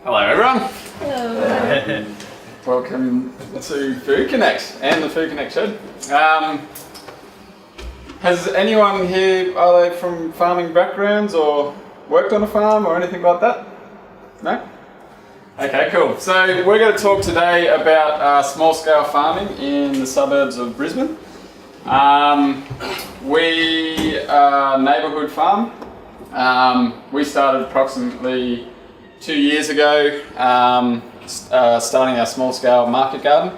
Hello everyone. Hello. Welcome to Food Connect and the Food Connect shed. Has anyone here, are they from farming backgrounds or worked on a farm or anything like that? No? Okay, cool. So we're going to talk today about small scale farming in the suburbs of Brisbane. We are Neighbourhood farm. We started approximately 2 years ago, starting our small scale market garden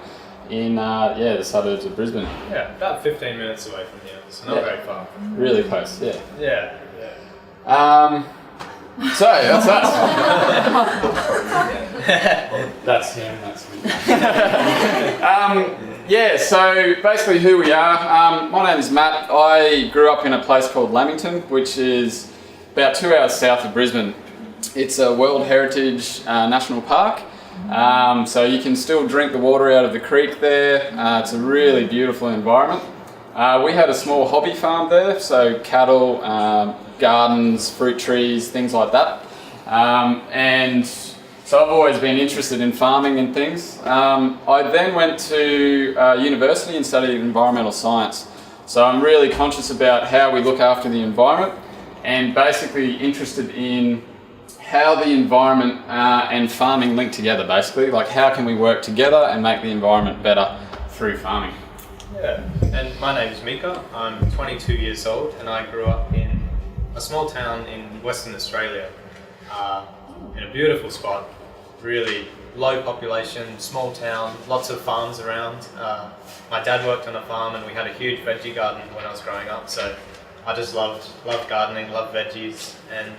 in the suburbs of Brisbane. Yeah, about 15 minutes away from here, so not very far. Really close, yeah. Yeah. So that's us. That's him, that's me. So basically who we are. My name is Matt. I grew up in a place called Lamington, which is about 2 hours south of Brisbane. It's a World Heritage National Park, so you can still drink the water out of the creek there. It's a really beautiful environment. We had a small hobby farm there, so cattle, gardens, fruit trees, things like that. And so I've always been interested in farming and things. I then went to university and studied environmental science. So I'm really conscious about how we look after the environment and basically interested in how the environment and farming link together, basically. Like how can we work together and make the environment better through farming. Yeah, and my name is Micah. I'm 22 years old and I grew up in a small town in Western Australia, in a beautiful spot, really low population, small town, lots of farms around. My dad worked on a farm and we had a huge veggie garden when I was growing up, so I just loved gardening, loved veggies, and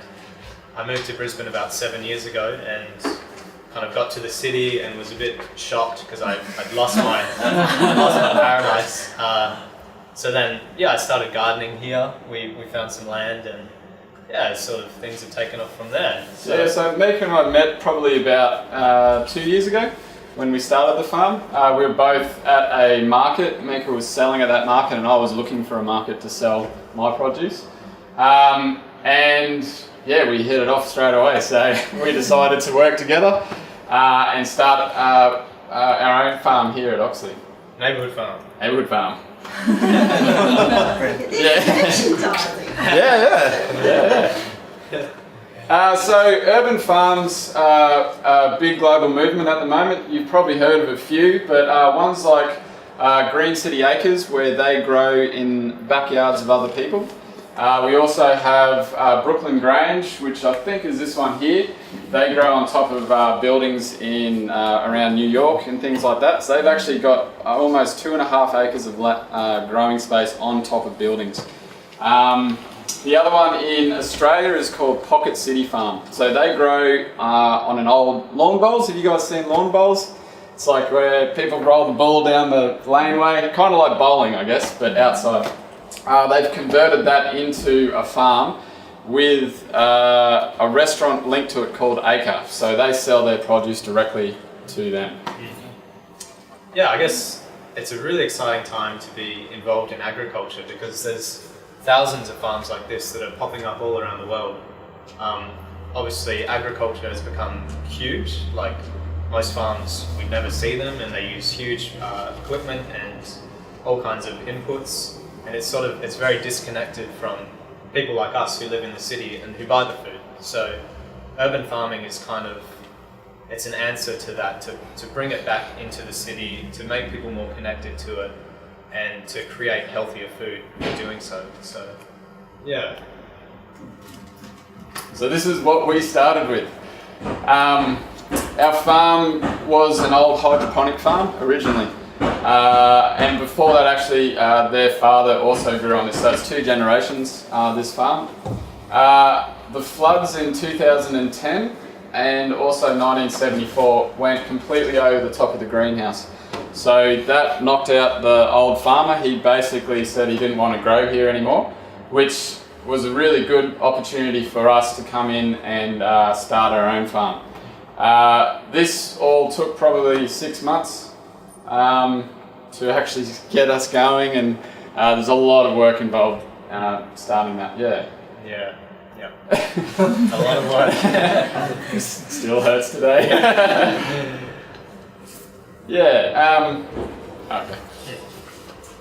I moved to Brisbane about 7 years ago and kind of got to the city and was a bit shocked because I'd lost my paradise. So then, I started gardening here. We found some land and sort of things have taken off from there. So Micah and I met probably about 2 years ago when we started the farm. We were both at a market. Micah was selling at that market and I was looking for a market to sell my produce. We hit it off straight away, so we decided to work together and start our own farm here at Oxley. Neighbourhood farm. Neighbourhood farm. So urban farms are a big global movement at the moment. You've probably heard of a few, but ones like Green City Acres, where they grow in backyards of other people. We also have Brooklyn Grange, which I think is this one here. They grow on top of buildings in around New York and things like that. So they've actually got almost 2.5 acres of growing space on top of buildings. The other one in Australia is called Pocket City Farm. So they grow on an old lawn bowls. Have you guys seen lawn bowls? It's like where people roll the ball down the laneway, kind of like bowling, I guess, but outside. They've converted that into a farm with a restaurant linked to it called Acre. So they sell their produce directly to them. Yeah, I guess it's a really exciting time to be involved in agriculture because there's thousands of farms like this that are popping up all around the world. Obviously, agriculture has become huge. Like most farms, we never see them and they use huge equipment and all kinds of inputs. And it's very disconnected from people like us who live in the city and who buy the food. So urban farming is it's an answer to that, to bring it back into the city, to make people more connected to it, and to create healthier food in doing so. So, yeah. So this is what we started with. Our farm was an old hydroponic farm originally. And before that, actually, their father also grew on this. So it's 2 generations, this farm. The floods in 2010 and also 1974 went completely over the top of the greenhouse. So that knocked out the old farmer. He basically said he didn't want to grow here anymore, which was a really good opportunity for us to come in and start our own farm. This all took probably 6 months. To actually get us going, and there's a lot of work involved starting that. Yeah. A lot of work. Still hurts today. Yeah. Okay.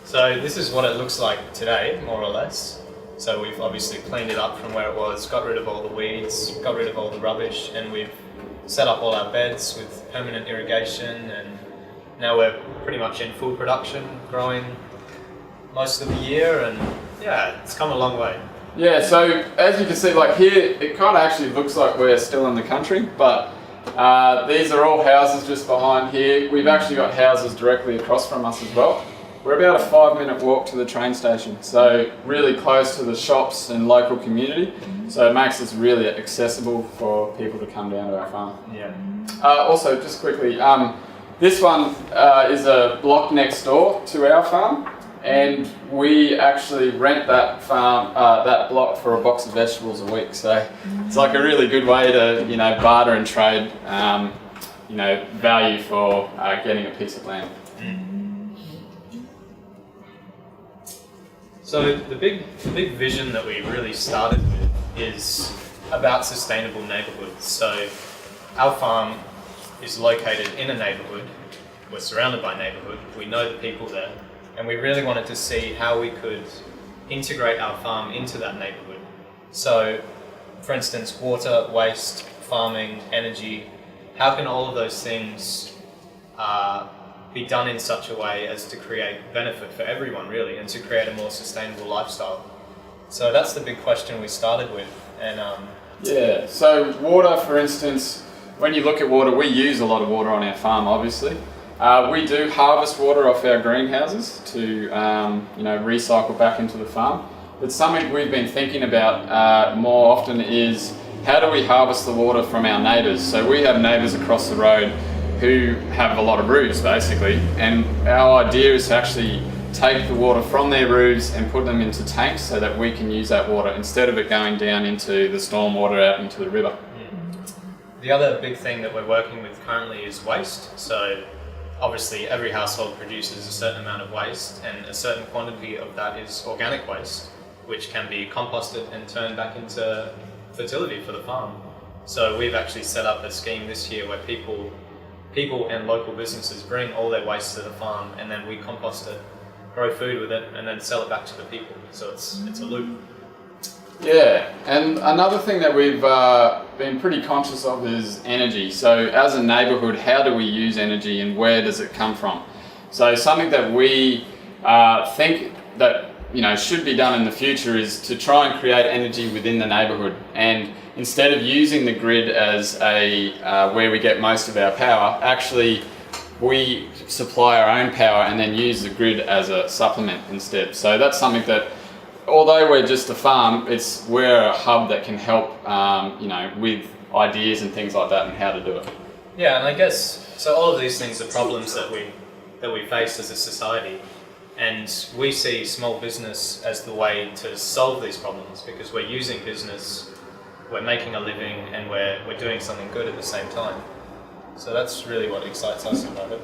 So this is what it looks like today, more or less. So we've obviously cleaned it up from where it was, got rid of all the weeds, got rid of all the rubbish, and we've set up all our beds with permanent irrigation, and now we're pretty much in full production, growing most of the year, and yeah, it's come a long way. Yeah, so as you can see, like here, it kind of actually looks like we're still in the country, but these are all houses just behind here. We've actually got houses directly across from us as well. We're about a 5-minute walk to the train station, so really close to the shops and local community. So it makes us really accessible for people to come down to our farm. Yeah. Also, just quickly, this one is a block next door to our farm, and we actually rent that farm, that block for a box of vegetables a week. So it's like a really good way to, barter and trade, value for getting a piece of land. So the big vision that we really started with is about sustainable neighbourhoods. So our farm is located in a neighbourhood. We're surrounded by neighbourhood. We know the people there, and we really wanted to see how we could integrate our farm into that neighbourhood. So, for instance, water, waste, farming, energy. How can all of those things be done in such a way as to create benefit for everyone, really, and to create a more sustainable lifestyle? So that's the big question we started with. And yeah, so water, for instance, when you look at water, we use a lot of water on our farm, obviously. We do harvest water off our greenhouses to recycle back into the farm. But something we've been thinking about more often is how do we harvest the water from our neighbours? So we have neighbours across the road who have a lot of roofs, basically, and our idea is to actually take the water from their roofs and put them into tanks so that we can use that water instead of it going down into the stormwater out into the river. The other big thing that we're working with currently is waste. So obviously every household produces a certain amount of waste, and a certain quantity of that is organic waste, which can be composted and turned back into fertility for the farm. So we've actually set up a scheme this year where people and local businesses bring all their waste to the farm, and then we compost it, grow food with it, and then sell it back to the people. So it's a loop. Yeah, and another thing that we've been pretty conscious of is energy. So as a neighbourhood, how do we use energy and where does it come from? So something that we think that should be done in the future is to try and create energy within the neighbourhood, and instead of using the grid as a where we get most of our power, actually we supply our own power and then use the grid as a supplement instead. So that's something that, although we're just a farm, we're a hub that can help with ideas and things like that and how to do it. Yeah, and I guess so. All of these things are problems that we face as a society. And we see small business as the way to solve these problems, because we're using business, we're making a living, and we're doing something good at the same time. So that's really what excites us about it.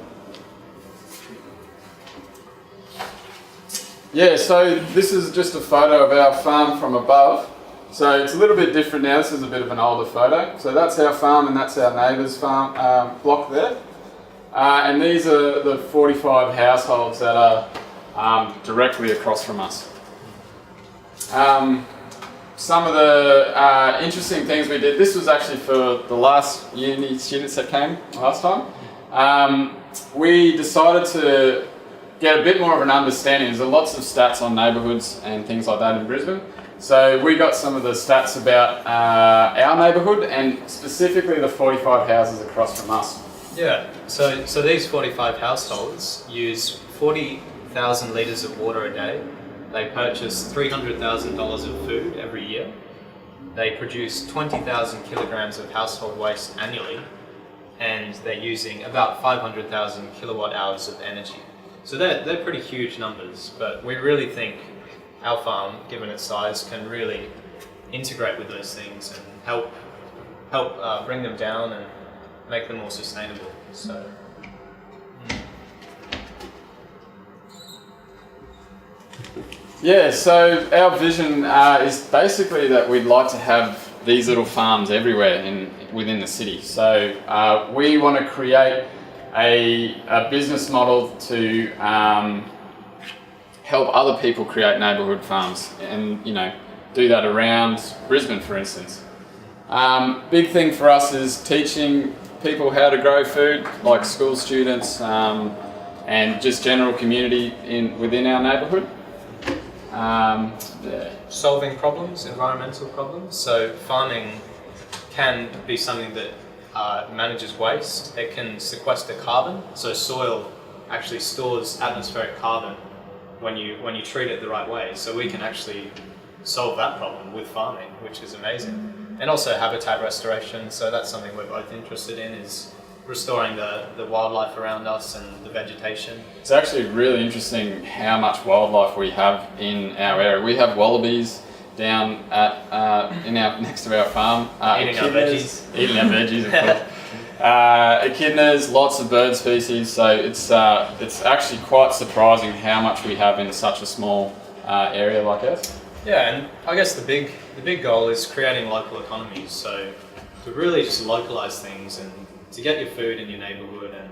Yeah, so this is just a photo of our farm from above. So it's a little bit different now. This is a bit of an older photo. So that's our farm and that's our neighbour's farm block there. And these are the 45 households that are directly across from us. Some of the interesting things we did, this was actually for the last uni students that came last time. We decided to get a bit more of an understanding. There's lots of stats on neighbourhoods and things like that in Brisbane. So we got some of the stats about our neighbourhood and specifically the 45 houses across from us. Yeah, so these 45 households use 40,000 litres of water a day. They purchase $300,000 of food every year. They produce 20,000 kilograms of household waste annually, and they're using about 500,000 kilowatt hours of energy. So they're pretty huge numbers, but we really think our farm, given its size, can really integrate with those things and help bring them down and make them more sustainable. So. Yeah, so our vision is basically that we'd like to have these little farms everywhere within the city. So we want to create a business model to help other people create neighbourhood farms, and do that around Brisbane, for instance. Big thing for us is teaching people how to grow food, like school students and just general community within our neighbourhood. Solving problems, environmental problems. So farming can be something that manages waste. It can sequester carbon. So soil actually stores atmospheric carbon when you treat it the right way. So we can actually solve that problem with farming, which is amazing. And also habitat restoration. So that's something we're both interested in, is restoring the wildlife around us and the vegetation. It's actually really interesting how much wildlife we have in our area. We have wallabies down next to our farm. Eating our veggies. Eating our veggies, of course. Echidnas, lots of bird species. So it's actually quite surprising how much we have in such a small area like ours. Yeah, and I guess the big goal is creating local economies. So to really just localize things and to get your food in your neighbourhood, and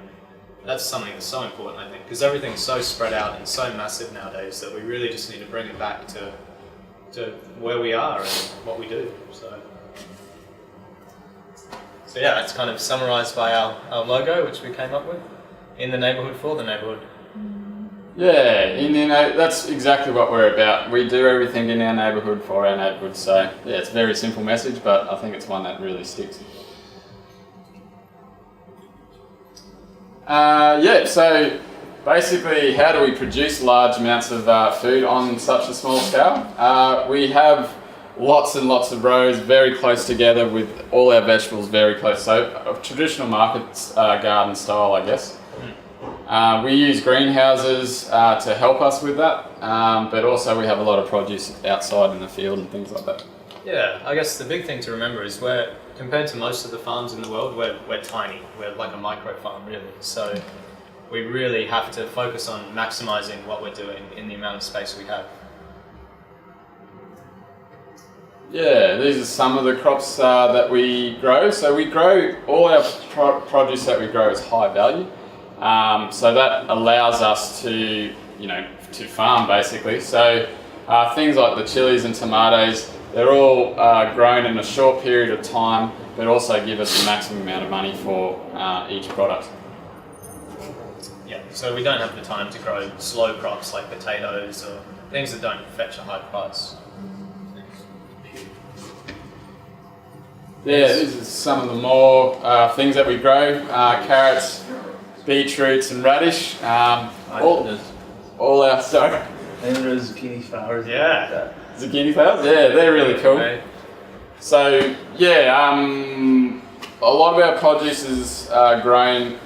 that's something that's so important, I think, because everything's so spread out and so massive nowadays that we really just need to bring it back to where we are and what we do. So yeah, that's kind of summarised by our logo, which we came up with, in the neighbourhood for the neighbourhood. Yeah, that's exactly what we're about. We do everything in our neighbourhood for our neighbourhood. So yeah, it's a very simple message, but I think it's one that really sticks. So basically, how do we produce large amounts of food on such a small scale? We have lots and lots of rows very close together with all our vegetables very close. So a traditional market garden style, I guess. We use greenhouses to help us with that, but also we have a lot of produce outside in the field and things like that. Yeah, I guess the big thing to remember is compared to most of the farms in the world, we're tiny. We're like a micro farm, really. So we really have to focus on maximising what we're doing in the amount of space we have. Yeah, these are some of the crops that we grow. So we grow, all our produce that we grow is high value. So that allows us to farm basically. So things like the chilies and tomatoes, they're all grown in a short period of time, but also give us the maximum amount of money for each product. Yeah, so we don't have the time to grow slow crops like potatoes or things that don't fetch a high price. Yeah, these are some of the more things that we grow. Carrots, beetroots and radish. All our, sorry? And there's zucchini flowers. Yeah. Zucchini flowers? Yeah, they're really cool. Okay. So, yeah, a lot of our produce is grown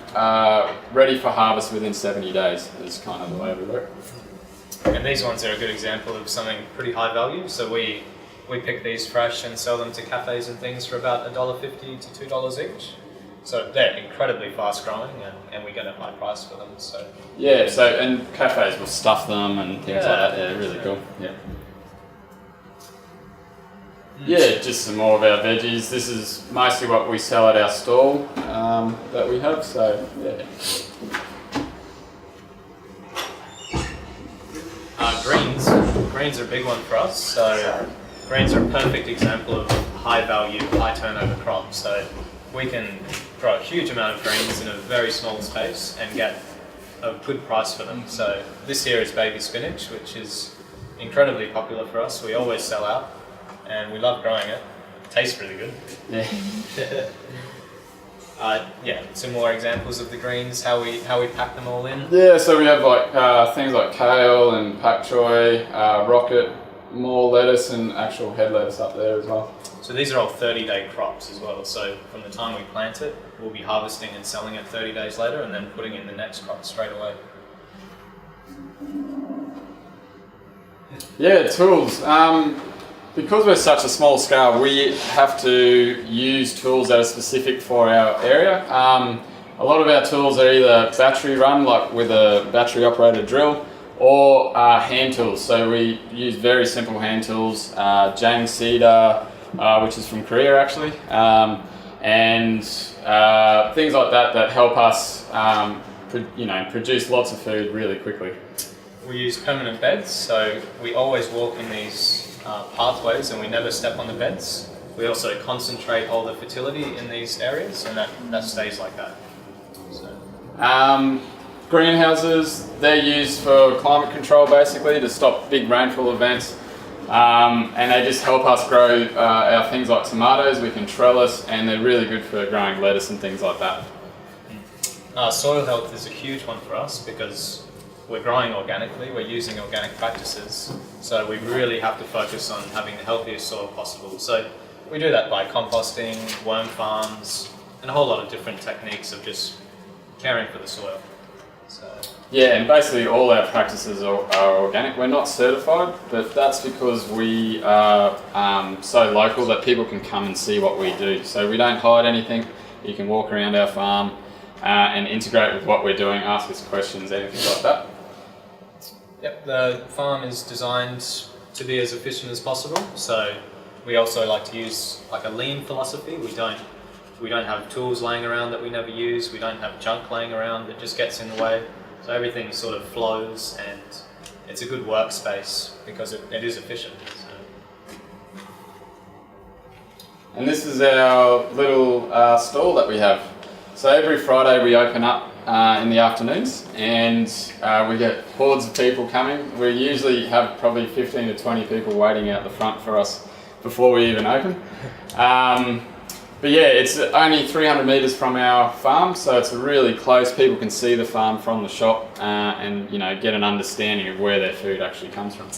ready for harvest within 70 days is kind of the way we work. And these ones are a good example of something pretty high value. So we pick these fresh and sell them to cafes and things for about $1.50 to $2 each. So they're incredibly fast growing and we get a high price for them. So yeah, so and cafes will stuff them and things like that. Yeah, really cool. Yeah. Yeah, just some more of our veggies. This is mostly what we sell at our stall that we have. So yeah. Greens are a big one for us. So greens are a perfect example of high value, high turnover crop. So we can grow a huge amount of greens in a very small space and get a good price for them. So this here is baby spinach, which is incredibly popular for us. We always sell out and we love growing it. It tastes really good. Yeah. Some more examples of the greens, how we pack them all in. Yeah, so we have like things like kale and pak choi, rocket, more lettuce and actual head lettuce up there as well. So these are all 30-day crops as well. So from the time we plant it, we'll be harvesting and selling it 30 days later and then putting in the next crop straight away. Yeah, tools. Because we're such a small scale, we have to use tools that are specific for our area. A lot of our tools are either battery run, like with a battery operated drill, or hand tools. So we use very simple hand tools, Jang cedar, which is from Korea actually, and things like that that help us produce lots of food really quickly. We use permanent beds, so we always walk in these pathways and we never step on the beds. We also concentrate all the fertility in these areas, and that stays like that. So. Greenhouses, they're used for climate control basically, to stop big rainfall events, and they just help us grow our things like tomatoes. We can trellis, and they're really good for growing lettuce and things like that. Soil health is a huge one for us because we're growing organically, we're using organic practices, so we really have to focus on having the healthiest soil possible. So we do that by composting, worm farms, and a whole lot of different techniques of just caring for the soil. So. Yeah, and basically all our practices are organic. We're not certified, but that's because we are so local that people can come and see what we do. So we don't hide anything. You can walk around our farm and integrate with what we're doing, ask us questions, anything like that. Yep, the farm is designed to be as efficient as possible. So we also like to use like a lean philosophy. We don't have tools laying around that we never use. We don't have junk laying around that just gets in the way. So everything sort of flows, and it's a good workspace because it is efficient. So. And this is our little stall that we have. So every Friday we open up in the afternoons, and we get hordes of people coming. We usually have probably 15 to 20 people waiting out the front for us before we even open. But yeah, it's only 300 metres from our farm, so it's really close. People can see the farm from the shop and get an understanding of where their food actually comes from.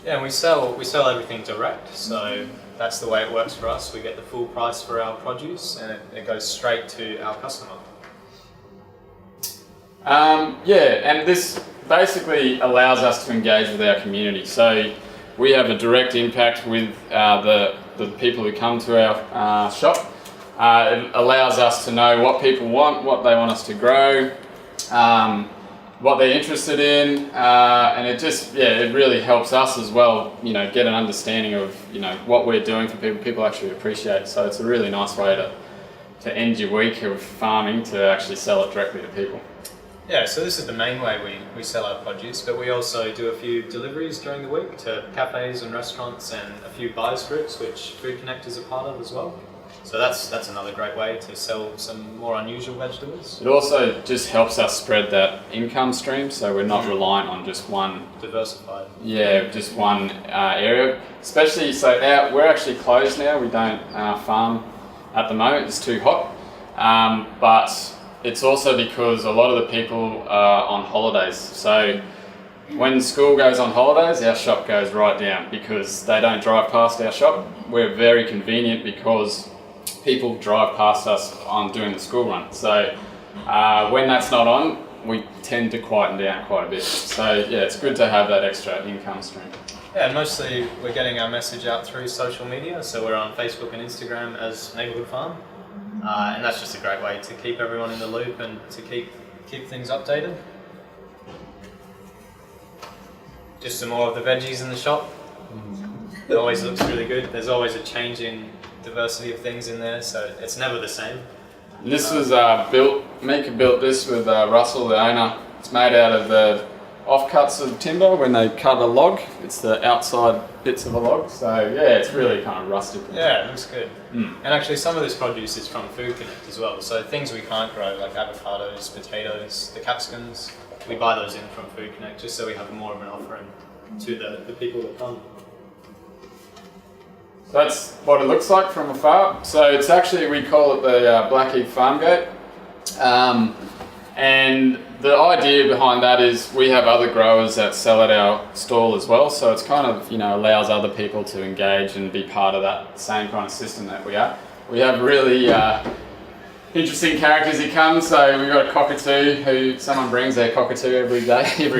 Yeah, and we sell everything direct, so that's the way it works for us. We get the full price for our produce, and it goes straight to our customer. And this basically allows us to engage with our community. So we have a direct impact with the people who come to our shop. It allows us to know what people want, what they want us to grow, what they're interested in, and it really helps us as well, get an understanding of, what we're doing for people. People actually appreciate it. So it's a really nice way to end your week of farming, to actually sell it directly to people. Yeah, so this is the main way we sell our produce, but we also do a few deliveries during the week to cafes and restaurants, and a few buyers groups, which Food Connect is a part of as well. So that's another great way to sell some more unusual vegetables. It also just helps us spread that income stream, so we're not reliant on just one. Diversified. Yeah, just one area. Especially, we're actually closed now. We don't farm at the moment. It's too hot. But it's also because a lot of the people are on holidays. So when school goes on holidays, our shop goes right down because they don't drive past our shop. We're very convenient because people drive past us on doing the school run. So when that's not on, we tend to quieten down quite a bit. So yeah, it's good to have that extra income stream. Yeah, mostly we're getting our message out through social media. So we're on Facebook and Instagram as Neighbourhood Farm. And that's just a great way to keep everyone in the loop and to keep things updated. Just some more of the veggies in the shop. It always looks really good. There's always a changing diversity of things in there, so it's never the same. And this was Micah built this with Russell, the owner. It's made out of the offcuts of timber when they cut a log. It's the outside bits of a log, so yeah, it's really kind of rustic. Yeah, it looks good. And actually some of this produce is from Food Connect as well, so things we can't grow like avocados, potatoes, the capsicums, we buy those in from Food Connect just so we have more of an offering to the people that come. That's what it looks like from afar. So it's actually, we call it the Blackheath Farm Gate. And the idea behind that is we have other growers that sell at our stall as well. So it's kind of, allows other people to engage and be part of that same kind of system that we are. We have really interesting characters who come. So we've got a cockatoo someone brings their cockatoo every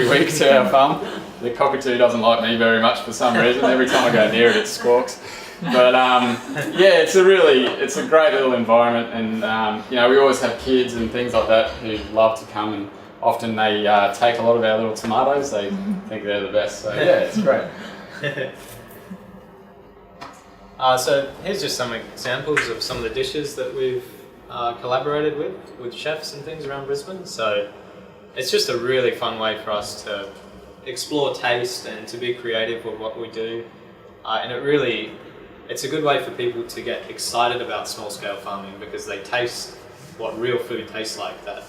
week to our farm. The cockatoo doesn't like me very much for some reason. Every time I go near it, it squawks. But yeah, it's a great little environment, and we always have kids and things like that who love to come and often they take a lot of our little tomatoes. They think they're the best. So yeah, it's great. So here's just some examples of some of the dishes that we've collaborated with chefs and things around Brisbane. So it's just a really fun way for us to explore taste and to be creative with what we do. And it's a good way for people to get excited about small-scale farming because they taste what real food tastes like. That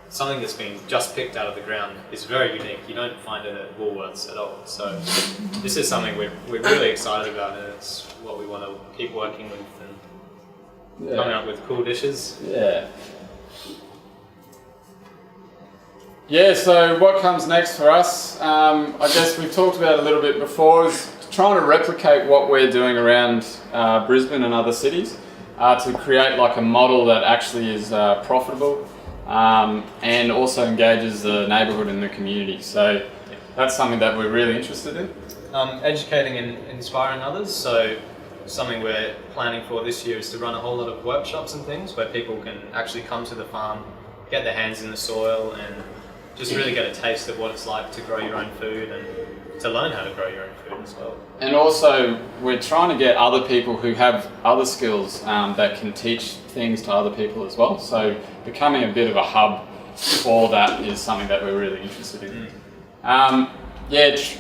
something that's been just picked out of the ground is very unique. You don't find it at Woolworths at all. So this is something we're really excited about, and it's what we want to keep working with and coming up with cool dishes. Yeah. Yeah, so what comes next for us, I guess we've talked about it a little bit before, is trying to replicate what we're doing around Brisbane and other cities to create like a model that actually is profitable and also engages the neighbourhood and the community. So that's something that we're really interested in. Educating and inspiring others. So something we're planning for this year is to run a whole lot of workshops and things where people can actually come to the farm, get their hands in the soil and just really get a taste of what it's like to grow your own food and to learn how to grow your own food as well. And also we're trying to get other people who have other skills that can teach things to other people as well. So becoming a bit of a hub for that is something that we're really interested in.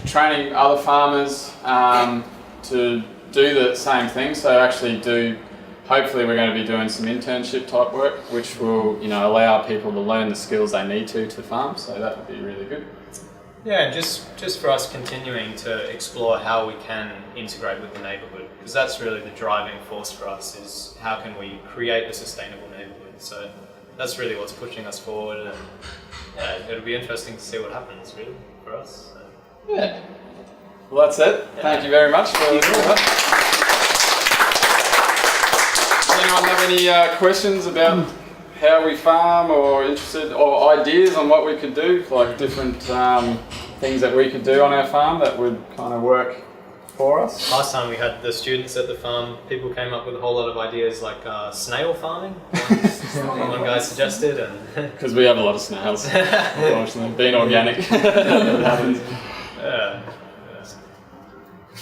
Training other farmers to do the same thing. So actually hopefully we're going to be doing some internship type work, which will, allow people to learn the skills they need to farm. So that would be really good. Yeah, and just for us continuing to explore how we can integrate with the neighbourhood, because that's really the driving force for us, is how can we create a sustainable neighbourhood. So that's really what's pushing us forward, and yeah, it'll be interesting to see what happens really for us. So. Yeah. Well, that's it. Yeah. Thank you very much for that. Does anyone have any questions about how we farm or interested or ideas on what we could do, like different things that we could do on our farm that would kind of work for us? Last time we had the students at the farm, people came up with a whole lot of ideas like snail farming. One guy suggested, and because we have a lot of snails, unfortunately, being organic. It happens.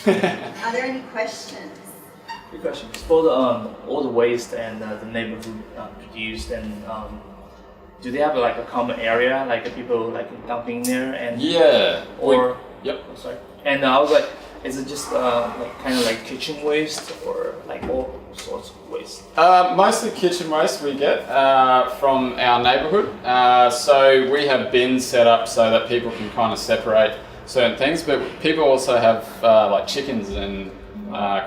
Are there any questions? Good question. For the all the waste and the neighborhood produced, and do they have like a common area, like people like dumping there and yep. Oh, sorry. And I was like, is it just kind of like kitchen waste or like all sorts of waste? Mostly kitchen waste we get from our neighbourhood. So we have bins set up so that people can kind of separate certain things, but people also have like chickens and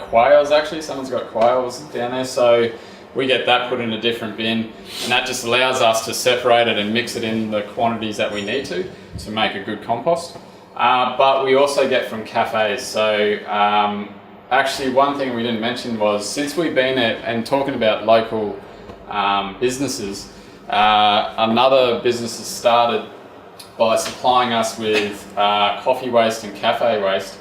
quails. Actually, someone's got quails down there, so we get that put in a different bin, and that just allows us to separate it and mix it in the quantities that we need to make a good compost. But we also get from cafes. So actually, one thing we didn't mention was, since we've been there and talking about local businesses, another business has started by supplying us with coffee waste and cafe waste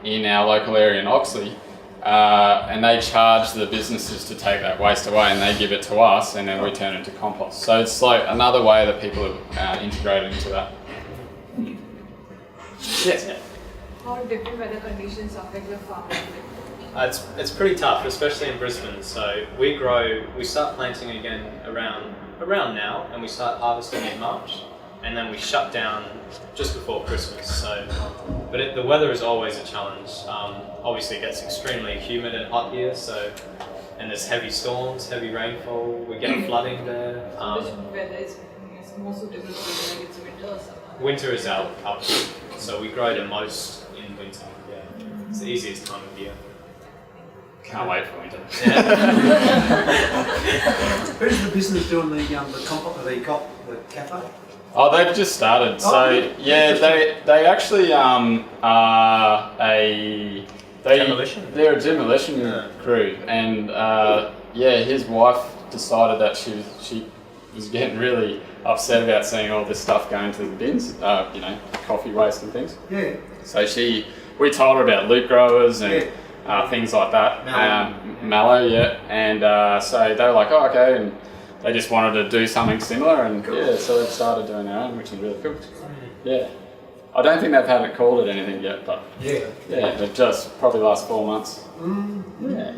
in our local area in Oxley, and they charge the businesses to take that waste away, and they give it to us, and then we turn it into compost. So it's like another way that people have integrated into that. Yes. How different weather conditions affect your farming? It's pretty tough, especially in Brisbane. So we start planting again around now, and we start harvesting in March, and then we shut down just before Christmas. So, but the weather is always a challenge. Obviously, it gets extremely humid and hot here. So, and there's heavy storms, heavy rainfall. We get flooding there. Which weather is more suitable for you, like it's winter or summer? Winter is our peak, so we grow the most in winter. Yeah, it's the easiest time of year. Can't wait for winter. Who's the business doing the compost? They got the cafe? Oh, they've just started. So yeah, they actually are demolition. They're a demolition crew, and his wife decided that she was getting really upset about seeing all this stuff going to the bins, coffee waste and things. Yeah. So we told her about loop growers and things like that. Mallow, yeah. And so they were like, oh, okay. And they just wanted to do something similar, and yeah, so they've started doing their own, which is really cool. Yeah. I don't think they've had it called it anything yet, but yeah, they've just probably last 4 months. Yeah.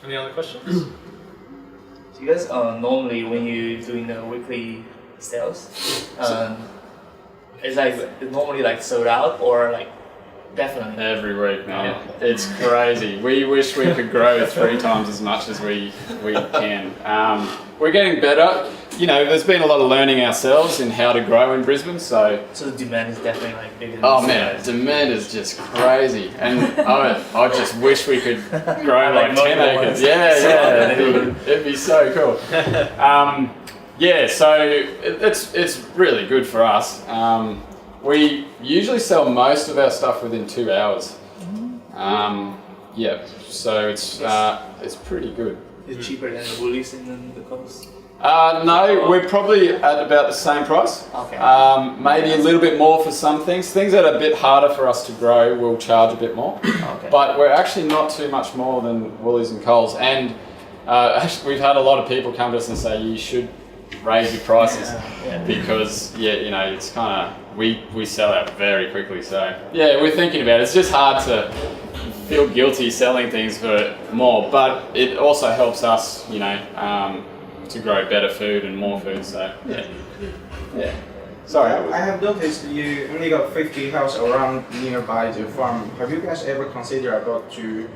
Any other questions? So you guys normally when you're doing the weekly sales, it's like normally like sold out or like definitely Every week, man. It's crazy. We wish we could grow 3 times as much as we can. We're getting better. You know, there's been a lot of learning ourselves in how to grow in Brisbane, so So the demand is definitely like bigger. Than oh the man, supply. demand is just crazy, and I just wish we could grow like 10 multiple acres. ones. Yeah, it'd be so cool. Yeah, so it's really good for us. We usually sell most of our stuff within 2 hours. Yeah, so it's pretty good. It's cheaper than the Woolies in the coast. No, we're probably at about the same price. Okay. Maybe a little bit more for some things. Things that are a bit harder for us to grow, we'll charge a bit more. Okay. But we're actually not too much more than Woolies and Coles. And actually, we've had a lot of people come to us and say you should raise your prices because you know it's kind of we sell out very quickly. So yeah, we're thinking about it. It's just hard to feel guilty selling things for more, but it also helps us, you know, to grow better food and more food. So yeah. Sorry. I have noticed you only got 50 houses around nearby the farm. Have you guys ever considered about to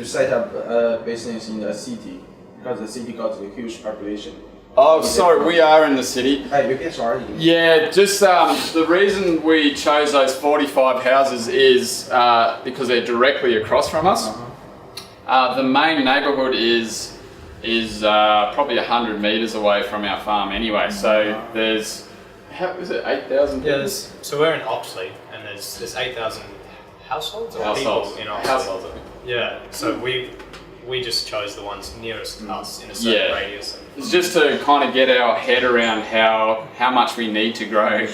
set up a business in the city? Because the city got a huge population. Oh, sorry, we are in the city. Hey, you guys are. Yeah, just the reason we chose those 45 houses is because they're directly across from us. The main neighbourhood is probably 100 metres away from our farm anyway. So there's, how is it, 8,000? Yeah, so we're in Oxley, and there's 8,000 households or Households. people in Oxley. Households, I think. Yeah, so we just chose the ones nearest us in a certain radius. It's just to kind of get our head around how much we need to grow.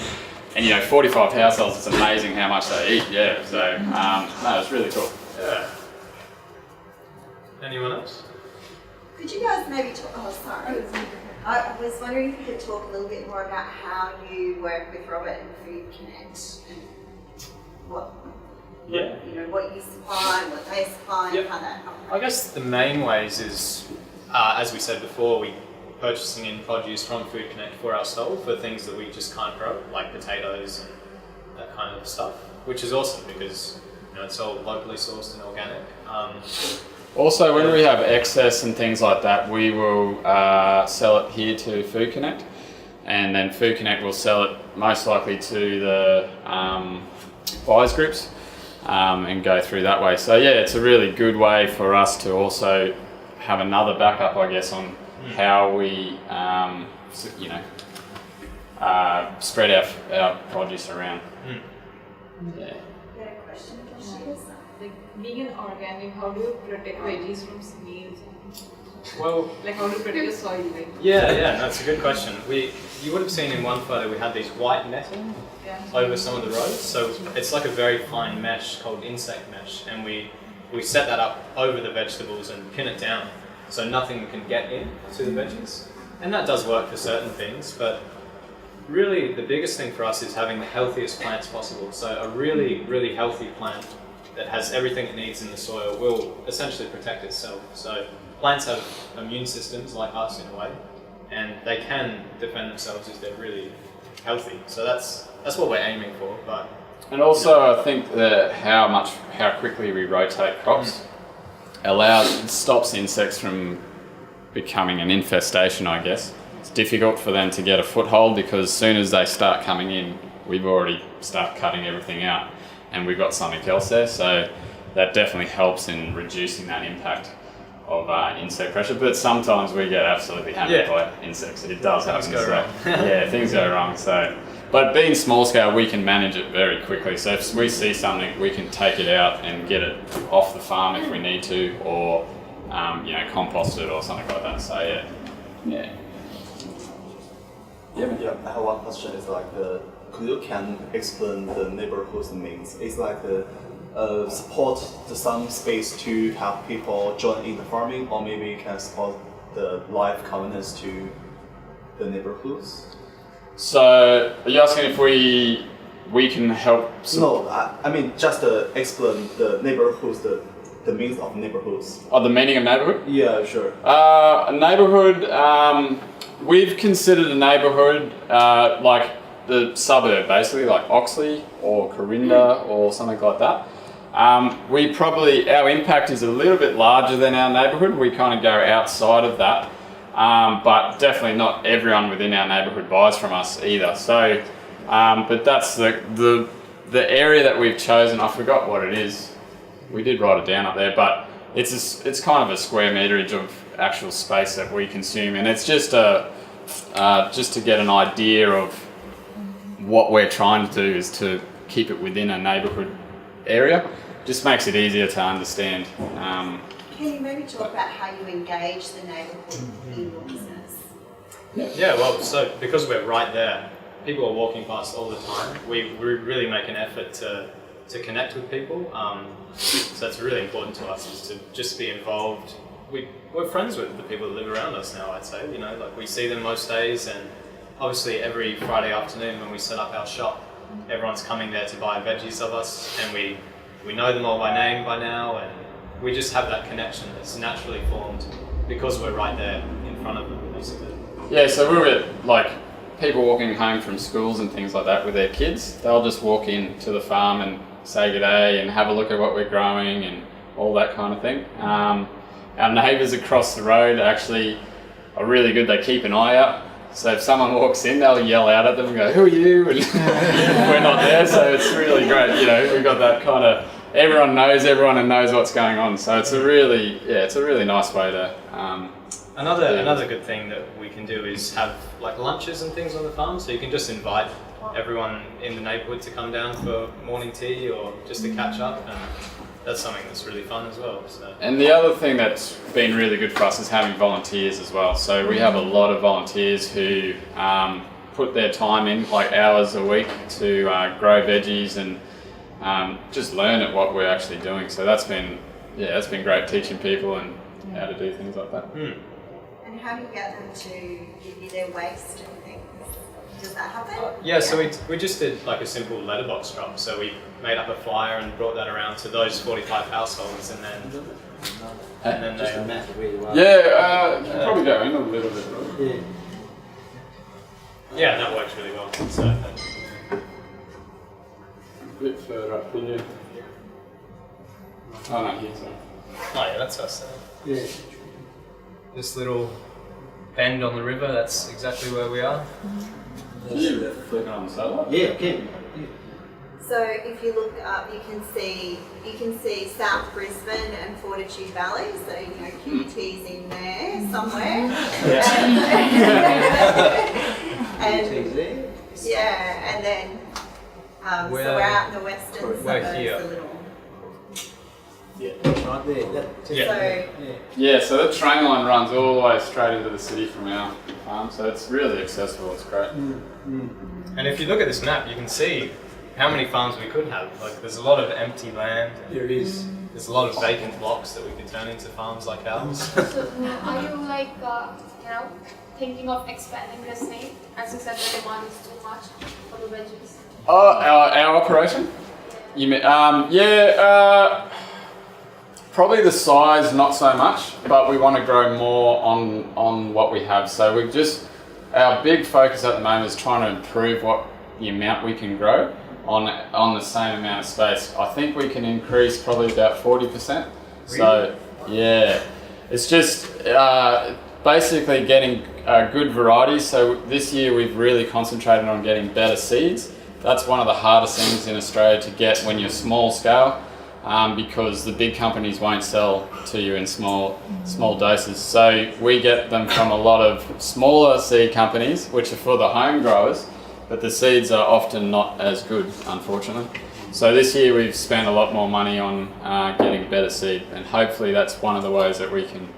And you know, 45 households, it's amazing how much they eat, yeah. So, no, it's really cool. Yeah. Anyone else? Could you guys maybe talk, oh sorry. I was wondering if you could talk a little bit more about how you work with Robert and Food Connect and what you know, what you supply, what they supply, and how that operates. I guess the main ways is, as we said before, we purchasing in produce from Food Connect for ourselves for things that we just can't grow, like potatoes and that kind of stuff, which is awesome because you know it's all locally sourced and organic. Also, when we have excess and things like that, we will sell it here to Food Connect, and then Food Connect will sell it most likely to the buyers groups and go through that way. So yeah, it's a really good way for us to also have another backup, I guess, on how we you know spread our produce around. Yeah. You had a question? Like vegan, organic, how do you protect veggies from snails? Well, Like how do you protect the soil? Like yeah, that's a good question. You would have seen in one photo we had these white netting over some of the roads, so it's like a very fine mesh called insect mesh, and we set that up over the vegetables and pin it down so nothing can get in to the veggies, and that does work for certain things, but really the biggest thing for us is having the healthiest plants possible. So a really, really healthy plant that has everything it needs in the soil will essentially protect itself. So plants have immune systems like us in a way, and they can defend themselves if they're really healthy. So that's what we're aiming for. But And also, I think that how quickly we rotate crops stops insects from becoming an infestation, I guess. It's difficult for them to get a foothold because as soon as they start coming in, we've already started cutting everything out and we've got something else there. So that definitely helps in reducing that impact of insect pressure. But sometimes we get absolutely hammered by insects. It does happen. Things go wrong. Yeah, things go wrong. So, but being small scale, we can manage it very quickly. So if we see something, we can take it out and get it off the farm if we need to, or you know, compost it or something like that. So yeah. Yeah, I have one question. Is like, could you explain the neighborhood means? It's like support some space to have people join in the farming, or maybe you can support the life covenants to the neighborhoods? So, are you asking if we can help? No, I mean just explain the neighborhoods, the meaning of neighborhoods. Oh, the meaning of neighbourhood? Yeah, sure. A neighbourhood, we've considered a neighbourhood like the suburb, basically, like Oxley or Corinda or something like that. Our impact is a little bit larger than our neighbourhood. We kind of go outside of that, but definitely not everyone within our neighbourhood buys from us either. So, but that's the area that we've chosen. I forgot what it is. We did write it down up there, but it's kind of a square meterage of actual space that we consume, and it's just to get an idea of what we're trying to do is to keep it within a neighbourhood area. Just makes it easier to understand. Can you maybe talk about how you engage the neighbourhood in your business? Yeah, well, so because we're right there, people are walking past all the time. We really make an effort to connect with people. So it's really important to us is to just be involved. We're friends with the people that live around us now, I'd say. You know, like we see them most days, and obviously every Friday afternoon when we set up our shop, everyone's coming there to buy veggies of us, and we know them all by name by now, and we just have that connection that's naturally formed because we're right there in front of them, basically. Yeah, so we're at, like, people walking home from schools and things like that with their kids. They'll just walk in to the farm and say good day and have a look at what we're growing and all that kind of thing. Our neighbours across the road actually are really good. They keep an eye out. So if someone walks in, they'll yell out at them and go, "Who are you?" And we're not there, so it's really great. You know, we've got that kind of, everyone knows everyone and knows what's going on. So it's a really nice way to. Another good thing that we can do is have like lunches and things on the farm. So you can just invite everyone in the neighbourhood to come down for morning tea or just to catch up, and that's something that's really fun as well. So. And the other thing that's been really good for us is having volunteers as well. So we have a lot of volunteers who put their time in, like hours a week, to grow veggies and just learn at what we're actually doing. So that's been great, teaching people and how to do things like that. And how do you get them to give you their waste and things? Does that happen? Yeah, so we just did like a simple letterbox drop. So we made up a flyer and brought that around to those 45 households, and then Just they. a matter where you are. Yeah, you can probably go in a little bit. Right? Yeah, that works really well. So. A bit further up here. Oh no, here, sorry. Oh yeah, that's us. Yeah. This little bend on the river, that's exactly where we are. Can you flick it on the satellite? Yeah, okay. So if you look up, you can see South Brisbane and Fortitude Valley. So you know QT's in there somewhere. and yeah, and then so we're out in the western suburbs here. a little. Yeah, right there. Yeah, so that train line runs all the way straight into the city from our farm, so it's really accessible, it's great. And if you look at this map, you can see how many farms we could have. Like, there's a lot of empty land. There it is. There's a lot of vacant blocks that we could turn into farms like ours. So, are you like, thinking of expanding this thing? As you said, the demand is too much for the veggies. Oh, our operation? You mean, probably the size, not so much, but we want to grow more on what we have. So our big focus at the moment is trying to improve the amount we can grow on the same amount of space. I think we can increase probably about 40%. Really? So yeah, it's just basically getting good varieties. So this year we've really concentrated on getting better seeds. That's one of the hardest things in Australia to get when you're small scale. Because the big companies won't sell to you in small doses. So we get them from a lot of smaller seed companies, which are for the home growers, but the seeds are often not as good, unfortunately. So this year we've spent a lot more money on getting better seed, and hopefully that's one of the ways that we can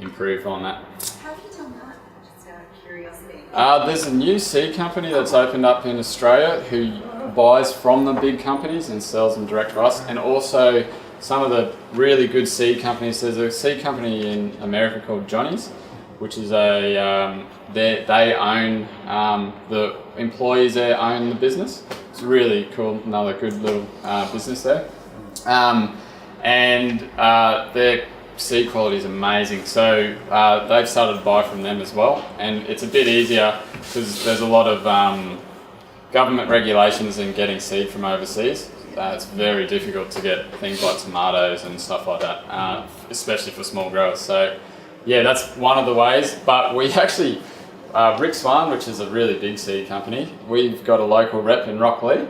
improve on that. How have you done that? Just out of curiosity. There's a new seed company that's opened up in Australia who buys from the big companies and sells them direct to us, and also some of the really good seed companies. There's a seed company in America called Johnny's, which is they own, the employees there own the business. It's really cool, another good little business there. And their seed quality is amazing, so they've started to buy from them as well, and it's a bit easier because there's a lot of government regulations in getting seed from overseas. It's very difficult to get things like tomatoes and stuff like that, especially for small growers. So yeah, that's one of the ways. But we actually, Rick's Farm, which is a really big seed company, we've got a local rep in Rockley,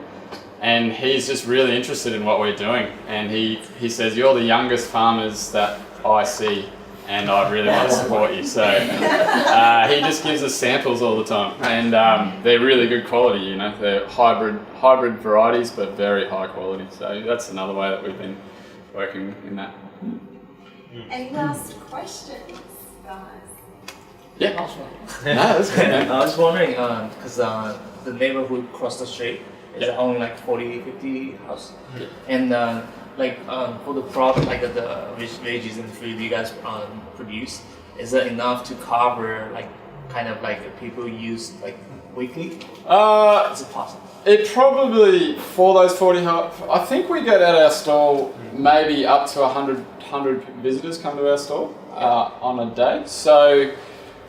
and he's just really interested in what we're doing. And he says, you're the youngest farmers that I see, and I really want to support you. So he just gives us samples all the time, and they're really good quality. You know, they're hybrid varieties, but very high quality. So that's another way that we've been working in that. Any last questions, guys? Yeah. Last one. No, that's good, man. I was wondering, because the neighborhood across the street is only like 40, 50 houses. Yeah. And for the product, like the veggies and food you guys produce, is that enough to cover people use like weekly? Is it possible? It probably, for those 40, I think we get at our store maybe up to 100 visitors come to our store on a day. So,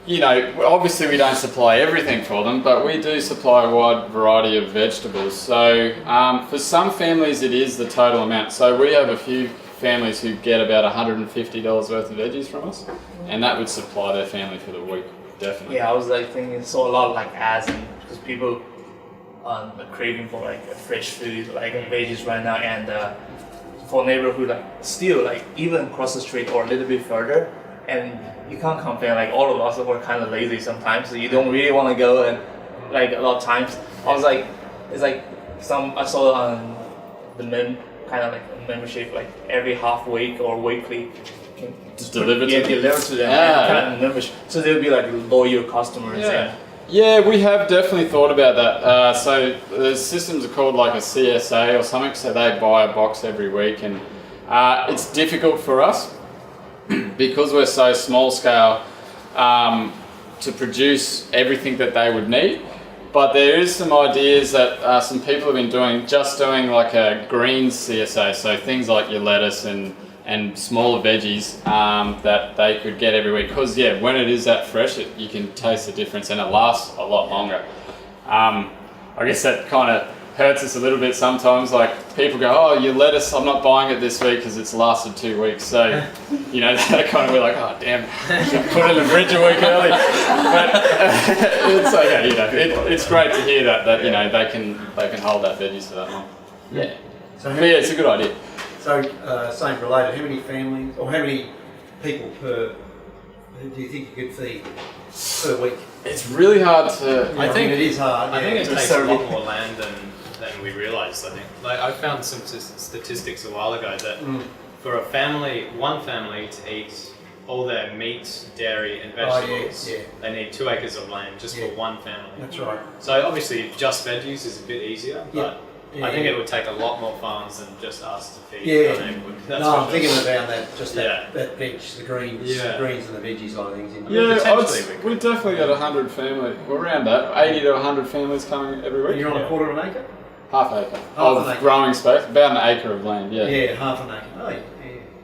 you know, obviously we don't supply everything for them, but we do supply a wide variety of vegetables. So for some families it is the total amount. So we have a few families who get about $150 worth of veggies from us, and that would supply their family for the week, definitely. Yeah, I was like thinking, so a lot like ads, because people are craving for like fresh food, like veggies right now, and for neighborhood, like still like even across the street or a little bit further, and you can't compare, like all of us were kind of lazy sometimes, so you don't really want to go, and like a lot of times I was like, it's like I saw on the kind of like membership, like every half week or weekly Just deliver to them. deliver to them. Yeah. Kind of membership, so they'll be like loyal customers. Yeah. Yeah, we have definitely thought about that. So the systems are called like a CSA or something, so they buy a box every week, and it's difficult for us because we're so small scale to produce everything that they would need. But there is some ideas that some people have been doing like a green CSA, so things like your lettuce and smaller veggies that they could get every week. Because yeah, when it is that fresh, you can taste the difference, and it lasts a lot longer. I guess that kind of hurts us a little bit sometimes. Like people go, "Oh, your lettuce, I'm not buying it this week because it's lasted 2 weeks." So, you know, that kind of we're like, "Oh, damn, I should put it in the fridge a week early." But it's okay, you know. It's great to hear that you know they can hold that veggies for that long. Yeah. So But yeah, it's a good idea. So, same related, how many families or how many people do you think you could feed per week? It's really hard to. I think it is hard. I think it yeah. takes a lot more land than we realise. I think. Like I found some statistics a while ago that for one family to eat all their meat, dairy, and vegetables, they need 2 acres of land just for one family. That's right. So obviously, just veggies is a bit easier, but I think it would take a lot more farms than just us to feed our neighbourhood. I'm thinking about that veg, the greens and the veggies side of things. We definitely got 100 families. We're around that, 80 to 100 families coming every week. And you're on a quarter of an acre? Half acre of growing space, about an acre of land. Yeah. Yeah, half an acre. Oh,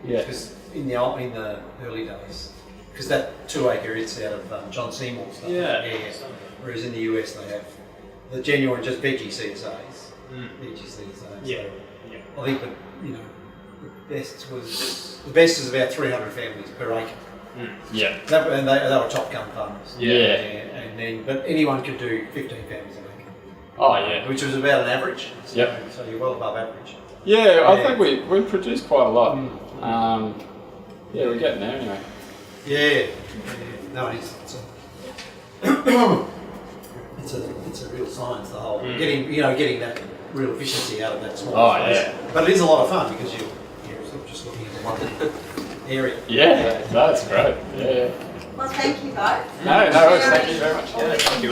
yeah. Because in the early days, because that 2 acre it's out of John Seymour's stuff. Yeah. Whereas in the US they have the genuine just veggie CSAs. Veggie CSAs. Yeah. So I think that the best is about 300 families per acre. Yeah. And they were top gun farmers. Yeah. But anyone could do 15 families an acre. Oh yeah. Which was about an average. So, Yep. So you're well above average. Yeah, I think we produce quite a lot. Yeah, we're getting there anyway. Yeah. No, it's a real science, the whole getting that real efficiency out of that small space. Yeah. But it is a lot of fun because you're just looking at one area. Yeah, that's great. Yeah. Well, thank you both. No worries. Thank you very much. Yeah, thank you.